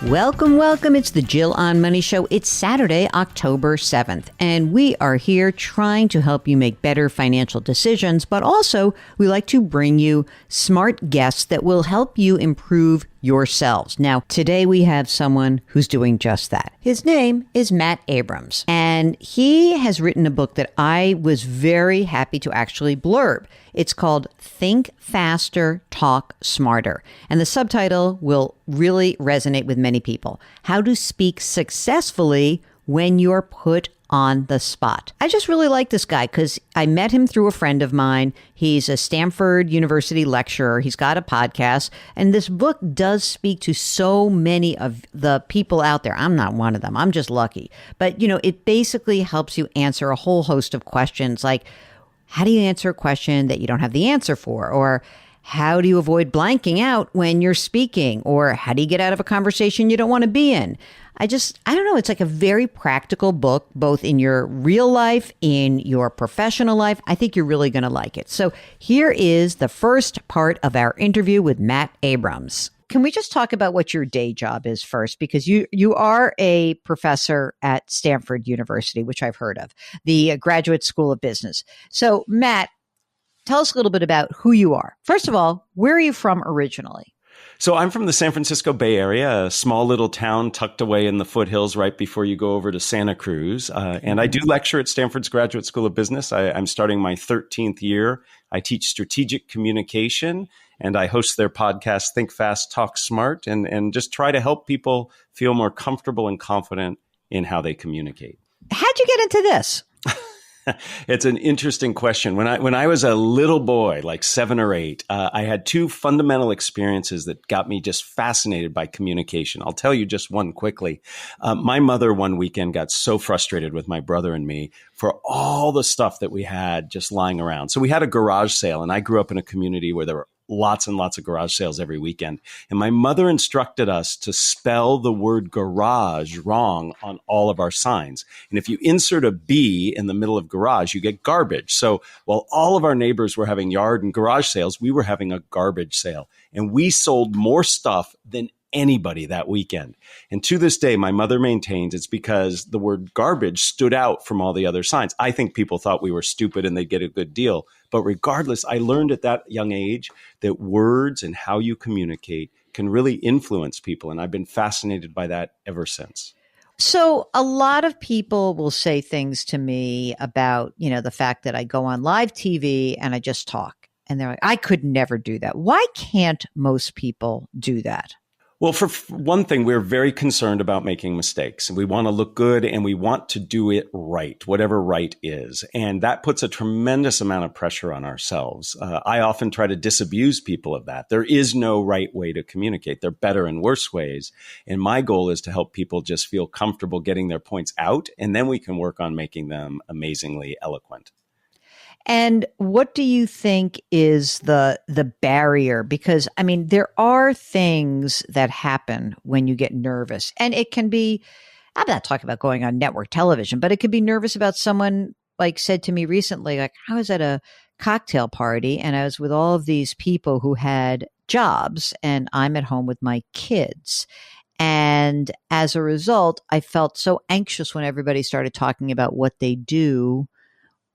Welcome, welcome. It's the Jill on Money Show. It's Saturday, October 7th, and we are here trying to help you make better financial decisions, but also we like to bring you smart guests that will help you improve yourselves. Now, today we have someone who's doing just that. His name is Matt Abrams, and he has written a book that I was very happy to actually blurb. It's called Think Faster, Talk Smarter. And the subtitle will really resonate with many people. How to speak successfully when you're put on the spot. I just really like this guy because I met him through a friend of mine. He's a Stanford University lecturer. He's got a podcast. And this book does speak to so many of the people out there. I'm not one of them. I'm just lucky. But, it basically helps you answer a whole host of questions like, how do you answer a question that you don't have the answer for? Or how do you avoid blanking out when you're speaking? Or how do you get out of a conversation you don't want to be in? I don't know. It's like a very practical book, both in your real life, in your professional life. I think you're really going to like it. So here is the first part of our interview with Matt Abrams. Can we just talk about what your day job is first? Because you are a professor at Stanford University, which I've heard of, the Graduate School of Business. So, Matt, tell us a little bit about who you are. First of all, where are you from originally? So I'm from the San Francisco Bay Area, a small little town tucked away in the foothills right before you go over to Santa Cruz. And I do lecture at Stanford's Graduate School of Business. I'm starting my 13th year. I teach strategic communication, and I host their podcast, Think Fast, Talk Smart, and just try to help people feel more comfortable and confident in how they communicate. How'd you get into this? It's an interesting question. When I was a little boy, like 7 or 8, I had 2 fundamental experiences that got me just fascinated by communication. I'll tell you just one quickly. My mother one weekend got so frustrated with my brother and me for all the stuff that we had just lying around. So we had a garage sale, and I grew up in a community where there were lots and lots of garage sales every weekend. And my mother instructed us to spell the word garage wrong on all of our signs. And if you insert a B in the middle of garage, you get garbage. So while all of our neighbors were having yard and garage sales, we were having a garbage sale. And we sold more stuff than anybody that weekend. And to this day, my mother maintains it's because the word garbage stood out from all the other signs. I think people thought we were stupid and they'd get a good deal. But regardless, I learned at that young age that words and how you communicate can really influence people. And I've been fascinated by that ever since. So a lot of people will say things to me about, the fact that I go on live TV and I just talk. And they're like, I could never do that. Why can't most people do that? Well, for one thing, we're very concerned about making mistakes. We want to look good and we want to do it right, whatever right is. And that puts a tremendous amount of pressure on ourselves. I often try to disabuse people of that. There is no right way to communicate. There are better and worse ways. And my goal is to help people just feel comfortable getting their points out, and then we can work on making them amazingly eloquent. And what do you think is the barrier? Because, there are things that happen when you get nervous. And it can be, I'm not talking about going on network television, but it could be nervous about someone said to me recently, I was at a cocktail party and I was with all of these people who had jobs and I'm at home with my kids. And as a result, I felt so anxious when everybody started talking about what they do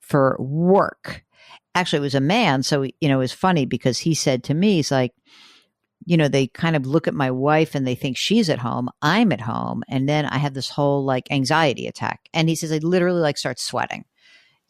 for work. Actually, it was a man. So, it was funny because he said to me, he's like, they kind of look at my wife and they think she's at home. I'm at home. And then I have this whole anxiety attack. And he says, I literally start sweating.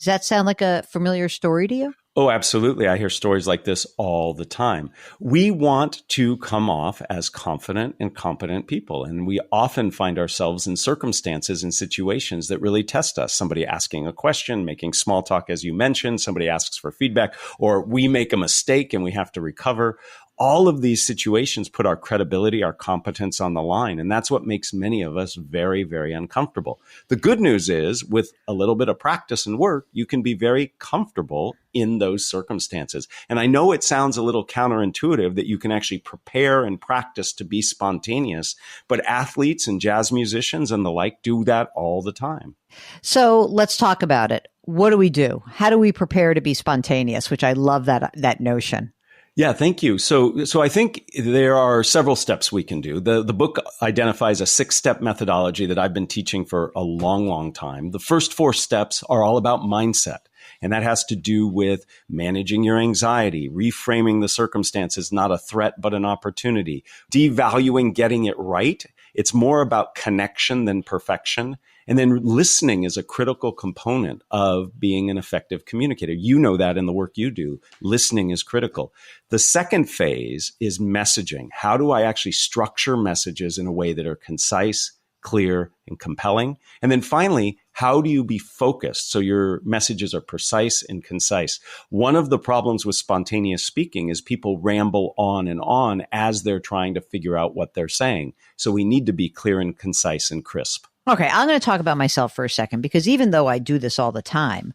Does that sound like a familiar story to you? Oh, absolutely. I hear stories like this all the time. We want to come off as confident and competent people. And we often find ourselves in circumstances and situations that really test us. Somebody asking a question, making small talk, as you mentioned, somebody asks for feedback, or we make a mistake and we have to recover. All of these situations put our credibility, our competence on the line. And that's what makes many of us very, very uncomfortable. The good news is with a little bit of practice and work, you can be very comfortable in those circumstances. And I know it sounds a little counterintuitive that you can actually prepare and practice to be spontaneous, but athletes and jazz musicians and the like do that all the time. So let's talk about it. What do we do? How do we prepare to be spontaneous? Which I love that notion. Yeah, thank you. So I think there are several steps we can do. The book identifies a 6-step methodology that I've been teaching for a long, long time. The first 4 steps are all about mindset. And that has to do with managing your anxiety, reframing the circumstances, not a threat, but an opportunity, devaluing getting it right. It's more about connection than perfection. And then listening is a critical component of being an effective communicator. You know that in the work you do. Listening is critical. The second phase is messaging. How do I actually structure messages in a way that are concise, clear, and compelling? And then finally, how do you be focused so your messages are precise and concise? One of the problems with spontaneous speaking is people ramble on and on as they're trying to figure out what they're saying. So we need to be clear and concise and crisp. Okay, I'm going to talk about myself for a second, because even though I do this all the time,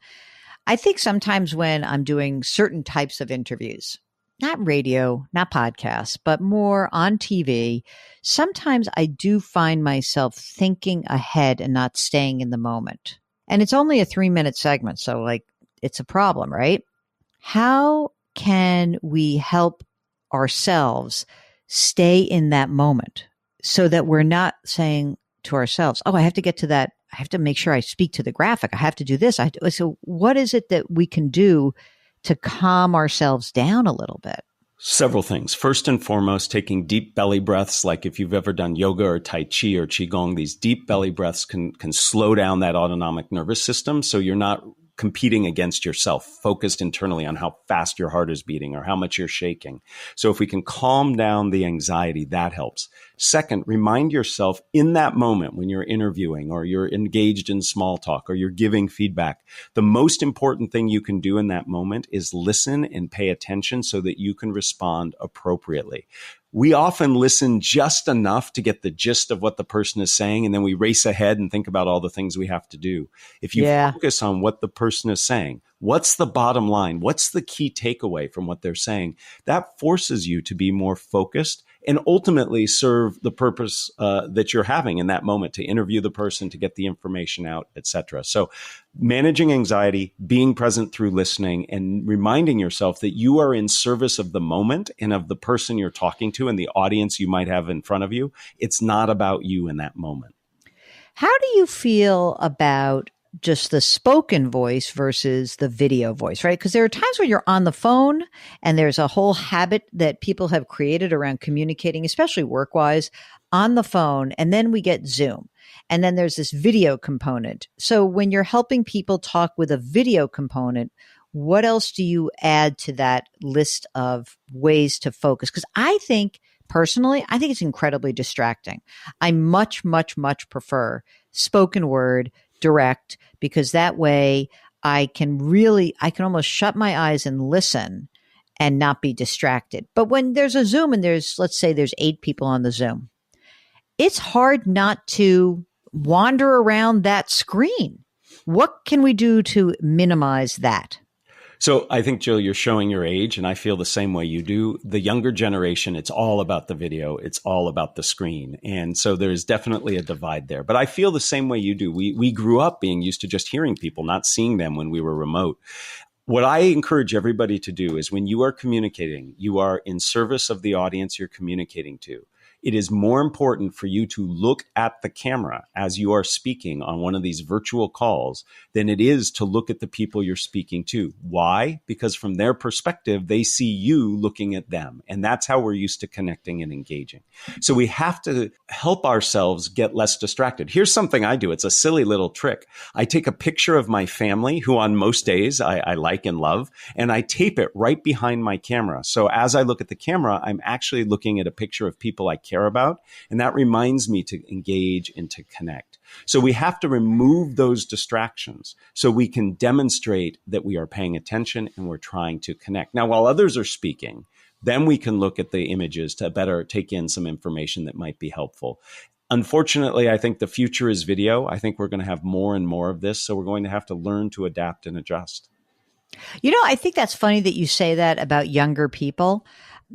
I think sometimes when I'm doing certain types of interviews, not radio, not podcasts, but more on TV, sometimes I do find myself thinking ahead and not staying in the moment. And it's only a 3-minute segment, so like it's a problem, right? How can we help ourselves stay in that moment so that we're not saying to ourselves, oh, I have to get to that. I have to make sure I speak to the graphic. I have to do this. So what is it that we can do to calm ourselves down a little bit? Several things. First and foremost, taking deep belly breaths. Like if you've ever done yoga or Tai Chi or Qigong, these deep belly breaths can slow down that autonomic nervous system. So you're not competing against yourself, focused internally on how fast your heart is beating or how much you're shaking. So if we can calm down the anxiety, that helps. Second, remind yourself in that moment when you're interviewing or you're engaged in small talk or you're giving feedback, the most important thing you can do in that moment is listen and pay attention so that you can respond appropriately. We often listen just enough to get the gist of what the person is saying, and then we race ahead and think about all the things we have to do. If you focus on what the person is saying, what's the bottom line? What's the key takeaway from what they're saying? That forces you to be more focused and ultimately serve the purpose that you're having in that moment, to interview the person, to get the information out, etc. So managing anxiety, being present through listening, and reminding yourself that you are in service of the moment and of the person you're talking to and the audience you might have in front of you. It's not about you in that moment. How do you feel about just the spoken voice versus the video voice, right? Because there are times when you're on the phone and there's a whole habit that people have created around communicating, especially work-wise, on the phone. And then we get Zoom. And then there's this video component. So when you're helping people talk with a video component, what else do you add to that list of ways to focus? Because personally, I think it's incredibly distracting. I much, much, much prefer spoken word, direct, because that way I can almost shut my eyes and listen and not be distracted. But when there's a Zoom and let's say there's 8 people on the Zoom, it's hard not to wander around that screen. What can we do to minimize that? So I think, Jill, you're showing your age, and I feel the same way you do. The younger generation, it's all about the video. It's all about the screen. And so there's definitely a divide there. But I feel the same way you do. We grew up being used to just hearing people, not seeing them when we were remote. What I encourage everybody to do is when you are communicating, you are in service of the audience you're communicating to. It is more important for you to look at the camera as you are speaking on one of these virtual calls than it is to look at the people you're speaking to. Why? Because from their perspective, they see you looking at them. And that's how we're used to connecting and engaging. So we have to help ourselves get less distracted. Here's something I do. It's a silly little trick. I take a picture of my family, who on most days I like and love, and I tape it right behind my camera. So as I look at the camera, I'm actually looking at a picture of people I care about. And that reminds me to engage and to connect. So we have to remove those distractions so we can demonstrate that we are paying attention and we're trying to connect. Now, while others are speaking, then we can look at the images to better take in some information that might be helpful. Unfortunately, I think the future is video. I think we're going to have more and more of this. So we're going to have to learn to adapt and adjust. I think that's funny that you say that about younger people.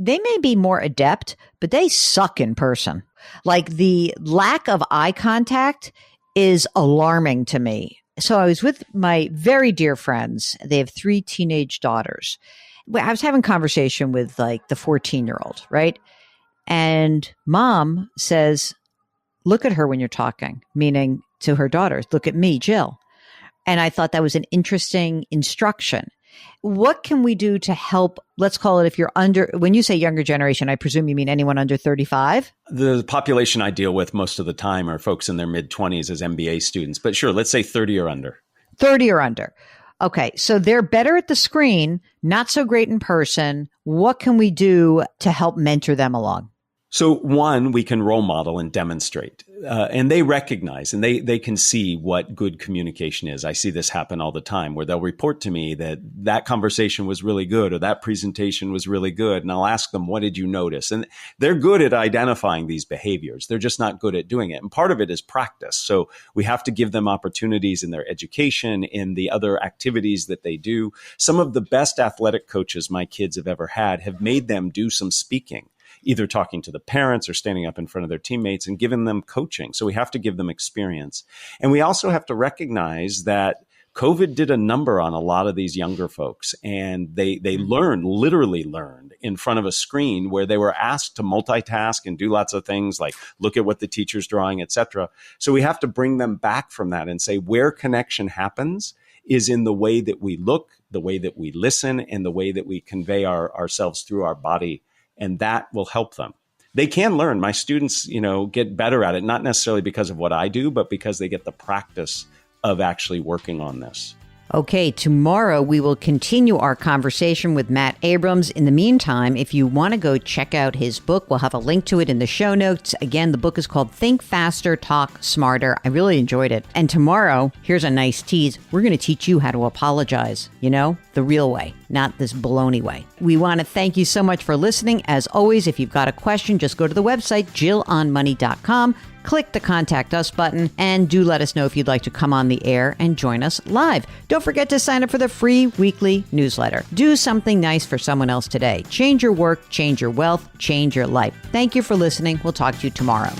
They may be more adept, but they suck in person. Like the lack of eye contact is alarming to me. So I was with my very dear friends. They have 3 teenage daughters. I was having a conversation with like the 14-year-old, right? And mom says, look at her when you're talking, meaning to her daughters, look at me, Jill. And I thought that was an interesting instruction. What can we do to help, let's call it, if you're under, when you say younger generation, I presume you mean anyone under 35? The population I deal with most of the time are folks in their mid-20s as MBA students. But sure, let's say 30 or under. 30 or under. Okay, so they're better at the screen, not so great in person. What can we do to help mentor them along? So one, we can role model and demonstrate, and they recognize and they can see what good communication is. I see this happen all the time where they'll report to me that conversation was really good or that presentation was really good. And I'll ask them, what did you notice? And they're good at identifying these behaviors. They're just not good at doing it. And part of it is practice. So we have to give them opportunities in their education, in the other activities that they do. Some of the best athletic coaches my kids have ever had have made them do some speaking, either talking to the parents or standing up in front of their teammates and giving them coaching. So we have to give them experience. And we also have to recognize that COVID did a number on a lot of these younger folks. And they literally learned in front of a screen where they were asked to multitask and do lots of things like look at what the teacher's drawing, et cetera. So we have to bring them back from that and say where connection happens is in the way that we look, the way that we listen, and the way that we convey ourselves through our body. And that will help them. They can learn. My students, get better at it, not necessarily because of what I do, but because they get the practice of actually working on this. Okay, tomorrow we will continue our conversation with Matt Abrams. In the meantime, if you want to go check out his book, we'll have a link to it in the show notes. Again, the book is called Think Faster, Talk Smarter. I really enjoyed it. And tomorrow, here's a nice tease. We're going to teach you how to apologize, the real way, not this baloney way. We want to thank you so much for listening. As always, if you've got a question, just go to the website, JillOnMoney.com. Click the Contact Us button and do let us know if you'd like to come on the air and join us live. Don't forget to sign up for the free weekly newsletter. Do something nice for someone else today. Change your work, change your wealth, change your life. Thank you for listening. We'll talk to you tomorrow.